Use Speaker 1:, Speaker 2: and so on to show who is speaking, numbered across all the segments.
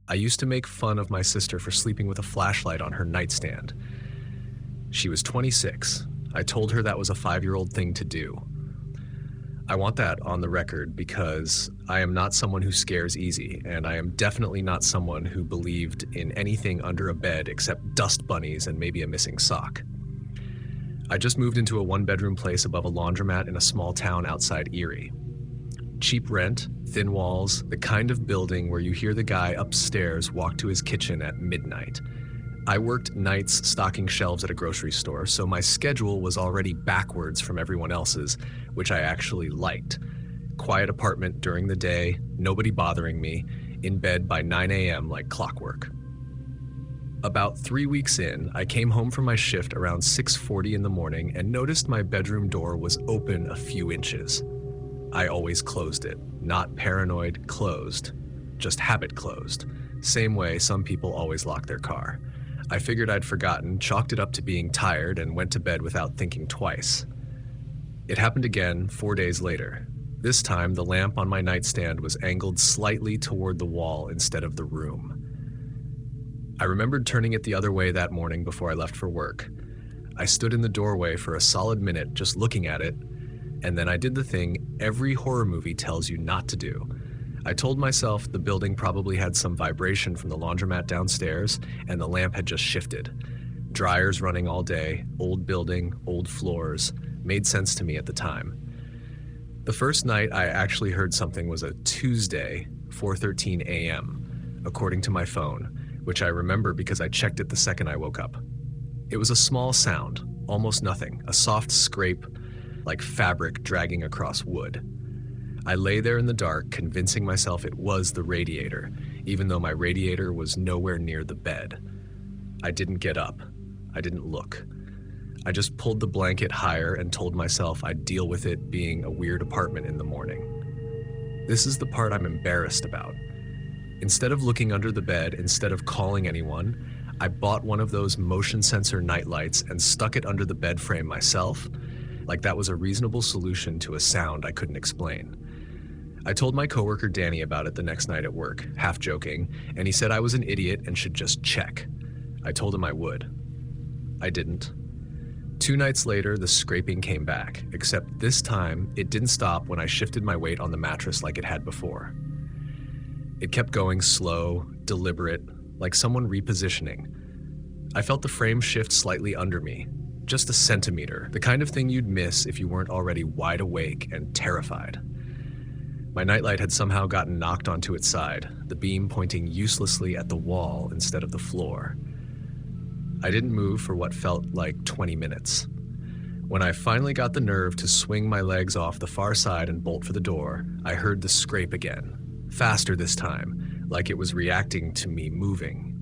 Speaker 1: I used to make fun of my sister for sleeping with a flashlight on her nightstand. She was 26. I told her that was a 5-year-old thing to do. I want that on the record because I am not someone who scares easy, and I am definitely not someone who believed in anything under a bed except dust bunnies and maybe a missing sock. I just moved into a 1-bedroom place above a laundromat in a small town outside Erie. Cheap rent, thin walls, the kind of building where you hear the guy upstairs walk to his kitchen at midnight. I worked nights stocking shelves at a grocery store, so my schedule was already backwards from everyone else's, which I actually liked. Quiet apartment during the day, nobody bothering me, in bed by 9 a.m. like clockwork. About 3 weeks in, I came home from my shift around 6:40 in the morning and noticed my bedroom door was open a few inches. I always closed it, not paranoid, closed, just habit closed, same way some people always lock their car. I figured I'd forgotten, chalked it up to being tired, and went to bed without thinking twice. It happened again 4 days later. This time, the lamp on my nightstand was angled slightly toward the wall instead of the room. I remembered turning it the other way that morning before I left for work. I stood in the doorway for a solid minute just looking at it, and then I did the thing every horror movie tells you not to do. I told myself the building probably had some vibration from the laundromat downstairs, and the lamp had just shifted. Dryers running all day, old building, old floors, made sense to me at the time. The first night I actually heard something was a Tuesday, 4:13 a.m., according to my phone, which I remember because I checked it the second I woke up. It was a small sound, almost nothing, a soft scrape like fabric dragging across wood. I lay there in the dark, convincing myself it was the radiator, even though my radiator was nowhere near the bed. I didn't get up. I didn't look. I just pulled the blanket higher and told myself I'd deal with it being a weird apartment in the morning. This is the part I'm embarrassed about. Instead of looking under the bed, instead of calling anyone, I bought one of those motion sensor nightlights and stuck it under the bed frame myself, like that was a reasonable solution to a sound I couldn't explain. I told my coworker Danny about it the next night at work, half joking, and he said I was an idiot and should just check. I told him I would. I didn't. 2 nights later, the scraping came back, except this time it didn't stop when I shifted my weight on the mattress like it had before. It kept going slow, deliberate, like someone repositioning. I felt the frame shift slightly under me, just a centimeter, the kind of thing you'd miss if you weren't already wide awake and terrified. My nightlight had somehow gotten knocked onto its side, the beam pointing uselessly at the wall instead of the floor. I didn't move for what felt like 20 minutes. When I finally got the nerve to swing my legs off the far side and bolt for the door, I heard the scrape again, faster this time, like it was reacting to me moving.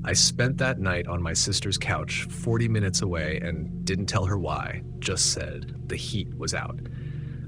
Speaker 1: I spent that night on my sister's couch 40 minutes away and didn't tell her why, just said the heat was out.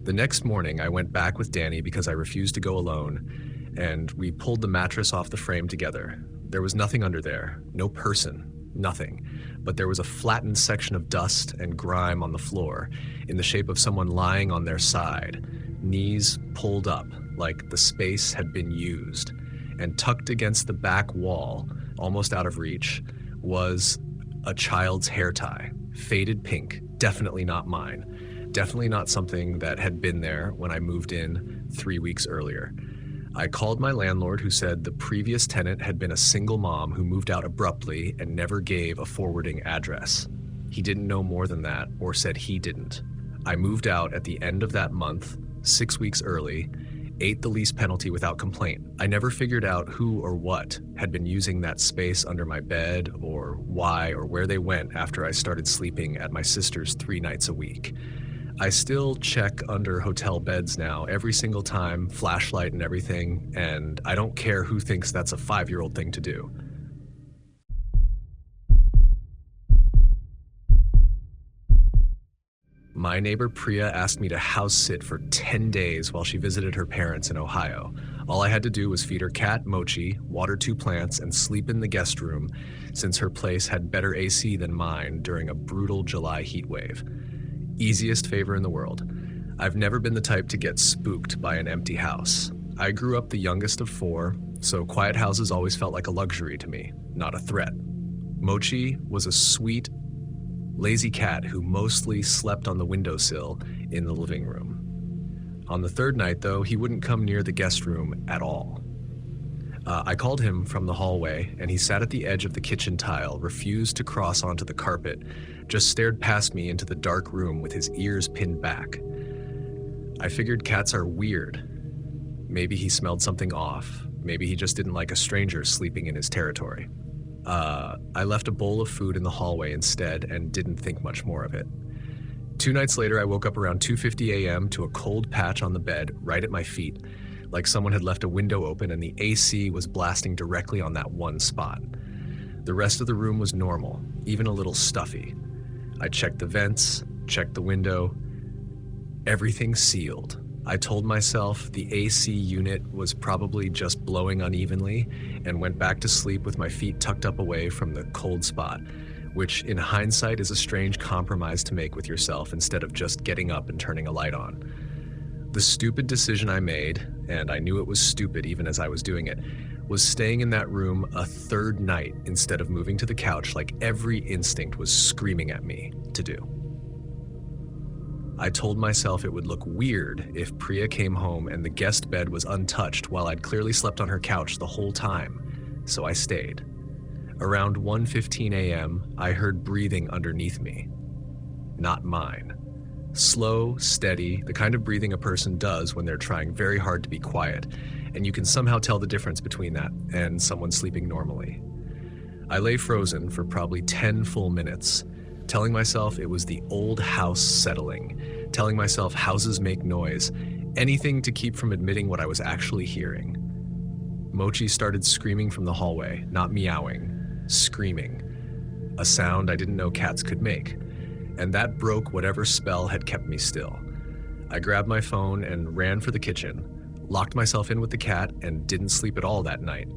Speaker 1: The next morning, I went back with Danny because I refused to go alone, and we pulled the mattress off the frame together. There was nothing under there, no person, nothing, but there was a flattened section of dust and grime on the floor in the shape of someone lying on their side, knees pulled up like the space had been used, and tucked against the back wall, almost out of reach, was a child's hair tie, faded pink, definitely not mine. Definitely not something that had been there when I moved in 3 weeks earlier. I called my landlord, who said the previous tenant had been a single mom who moved out abruptly and never gave a forwarding address. He didn't know more than that, or said he didn't. I moved out at the end of that month, 6 weeks early, ate the lease penalty without complaint. I never figured out who or what had been using that space under my bed, or why or where they went after I started sleeping at my sister's 3 nights a week. I still check under hotel beds now every single time, flashlight and everything, and I don't care who thinks that's a 5-year-old thing to do. My neighbor Priya asked me to house sit for 10 days while she visited her parents in Ohio. All I had to do was feed her cat, Mochi, water 2 plants, and sleep in the guest room, since her place had better AC than mine during a brutal July heat wave. Easiest favor in the world. I've never been the type to get spooked by an empty house. I grew up the youngest of four, so quiet houses always felt like a luxury to me, not a threat. Mochi was a sweet, lazy cat who mostly slept on the windowsill in the living room. On the third night, though, he wouldn't come near the guest room at all. I called him from the hallway, and he sat at the edge of the kitchen tile, refused to cross onto the carpet, just stared past me into the dark room with his ears pinned back. I figured cats are weird. Maybe he smelled something off. Maybe he just didn't like a stranger sleeping in his territory. I left a bowl of food in the hallway instead and didn't think much more of it. 2 nights later, I woke up around 2:50 a.m. to a cold patch on the bed right at my feet, like someone had left a window open and the AC was blasting directly on that one spot. The rest of the room was normal, even a little stuffy. I checked the vents, checked the window. Everything sealed. I told myself the AC unit was probably just blowing unevenly and went back to sleep with my feet tucked up away from the cold spot, which in hindsight is a strange compromise to make with yourself instead of just getting up and turning a light on. The stupid decision I made, and I knew it was stupid even as I was doing it, was staying in that room a third night instead of moving to the couch like every instinct was screaming at me to do. I told myself it would look weird if Priya came home and the guest bed was untouched while I'd clearly slept on her couch the whole time, so I stayed. Around 1:15 a.m., I heard breathing underneath me. Not mine. Slow, steady, the kind of breathing a person does when they're trying very hard to be quiet, and you can somehow tell the difference between that and someone sleeping normally. I lay frozen for probably 10 full minutes, telling myself it was the old house settling, telling myself houses make noise, anything to keep from admitting what I was actually hearing. Mochi started screaming from the hallway, not meowing, screaming, a sound I didn't know cats could make, and that broke whatever spell had kept me still. I grabbed my phone and ran for the kitchen, locked myself in with the cat, and didn't sleep at all that night.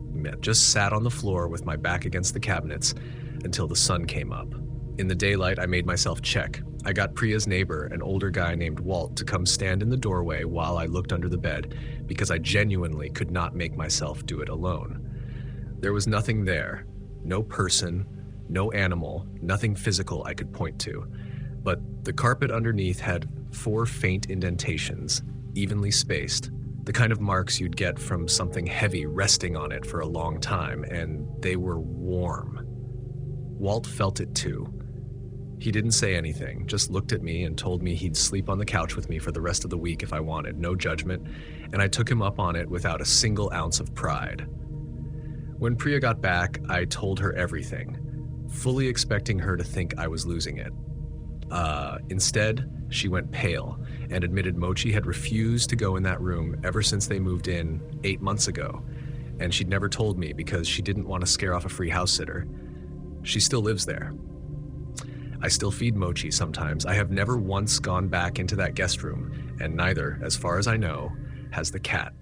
Speaker 1: Just sat on the floor with my back against the cabinets until the sun came up. In the daylight, I made myself check. I got Priya's neighbor, an older guy named Walt, to come stand in the doorway while I looked under the bed because I genuinely could not make myself do it alone. There was nothing there, no person, no animal, nothing physical I could point to, but the carpet underneath had 4 faint indentations, evenly spaced, the kind of marks you'd get from something heavy resting on it for a long time, and they were warm. Walt felt it too. He didn't say anything, just looked at me and told me he'd sleep on the couch with me for the rest of the week if I wanted, no judgment, and I took him up on it without a single ounce of pride. When Priya got back, I told her everything, fully expecting her to think I was losing it. Instead, she went pale and admitted Mochi had refused to go in that room ever since they moved in 8 months ago, and she'd never told me because she didn't want to scare off a free house sitter. She still lives there. I still feed Mochi sometimes. I have never once gone back into that guest room, and neither, as far as I know, has the cat.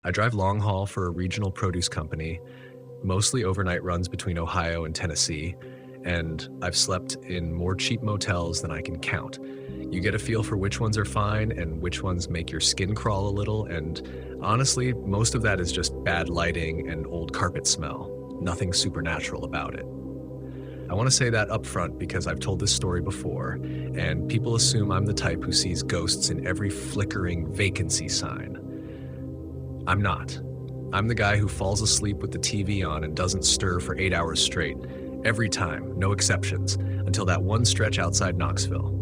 Speaker 1: I drive long haul for a regional produce company, mostly overnight runs between Ohio and Tennessee, and I've slept in more cheap motels than I can count. You get a feel for which ones are fine and which ones make your skin crawl a little, and honestly, most of that is just bad lighting and old carpet smell. Nothing supernatural about it. I want to say that up front because I've told this story before, and people assume I'm the type who sees ghosts in every flickering vacancy sign. I'm not. I'm the guy who falls asleep with the TV on and doesn't stir for 8 hours straight, every time, no exceptions, until that one stretch outside Knoxville.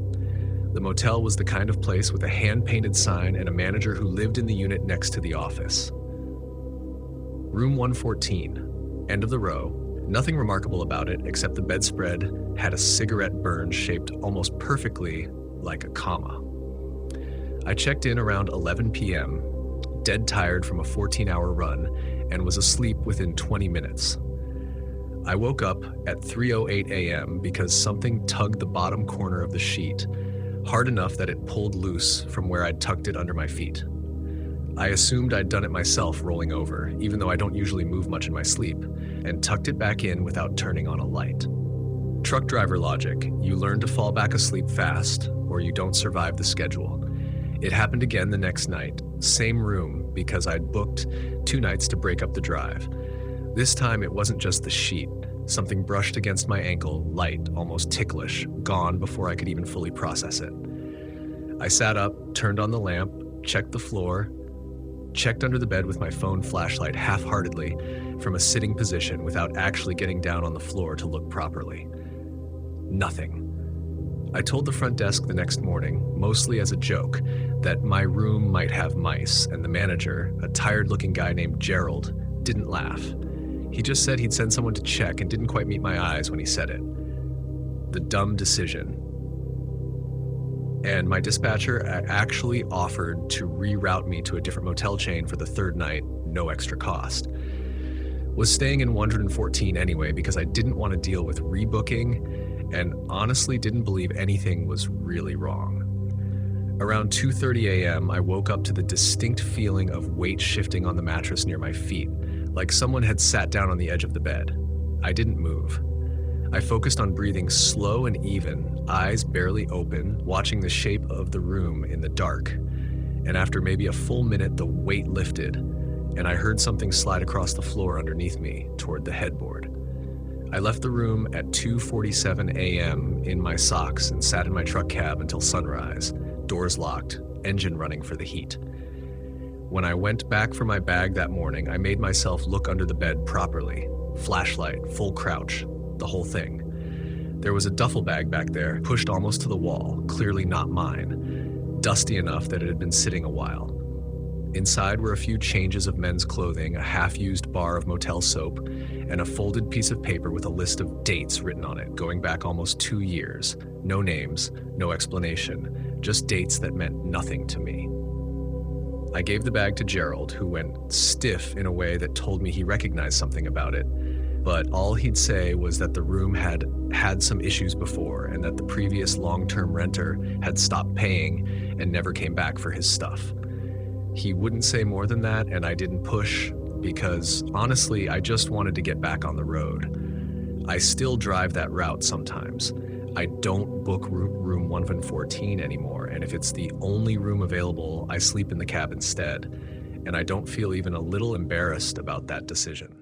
Speaker 1: The motel was the kind of place with a hand-painted sign and a manager who lived in the unit next to the office. Room 114, end of the row. Nothing remarkable about it except the bedspread had a cigarette burn shaped almost perfectly like a comma. I checked in around 11 p.m., dead tired from a 14-hour run, and was asleep within 20 minutes. I woke up at 3:08 a.m. because something tugged the bottom corner of the sheet, hard enough that it pulled loose from where I'd tucked it under my feet. I assumed I'd done it myself rolling over, even though I don't usually move much in my sleep, and tucked it back in without turning on a light. Truck driver logic: you learn to fall back asleep fast, or you don't survive the schedule. It happened again the next night. Same room, because I'd booked 2 nights to break up the drive. This time it wasn't just the sheet. Something brushed against my ankle, light, almost ticklish, gone before I could even fully process it. I sat up, turned on the lamp, checked the floor, checked under the bed with my phone flashlight half-heartedly from a sitting position without actually getting down on the floor to look properly. Nothing. I told the front desk the next morning, mostly as a joke, that my room might have mice, and the manager, a tired-looking guy named Gerald, didn't laugh. He just said he'd send someone to check and didn't quite meet my eyes when he said it. The dumb decision. And my dispatcher actually offered to reroute me to a different motel chain for the 3rd night, no extra cost. Was staying in 114 anyway because I didn't want to deal with rebooking and honestly didn't believe anything was really wrong. Around 2:30 a.m., I woke up to the distinct feeling of weight shifting on the mattress near my feet, like someone had sat down on the edge of the bed. I didn't move. I focused on breathing slow and even, eyes barely open, watching the shape of the room in the dark. And after maybe a full minute, the weight lifted, and I heard something slide across the floor underneath me toward the headboard. I left the room at 2:47 a.m. in my socks and sat in my truck cab until sunrise, doors locked, engine running for the heat. When I went back for my bag that morning, I made myself look under the bed properly. Flashlight, full crouch, the whole thing. There was a duffel bag back there, pushed almost to the wall, clearly not mine, dusty enough that it had been sitting a while. Inside were a few changes of men's clothing, a half-used bar of motel soap, and a folded piece of paper with a list of dates written on it, going back almost 2 years. No names, no explanation, just dates that meant nothing to me. I gave the bag to Gerald, who went stiff in a way that told me he recognized something about it, but all he'd say was that the room had had some issues before and that the previous long-term renter had stopped paying and never came back for his stuff. He wouldn't say more than that, and I didn't push because, honestly, I just wanted to get back on the road. I still drive that route sometimes. I don't book room 114 anymore, and if it's the only room available, I sleep in the cab instead, and I don't feel even a little embarrassed about that decision.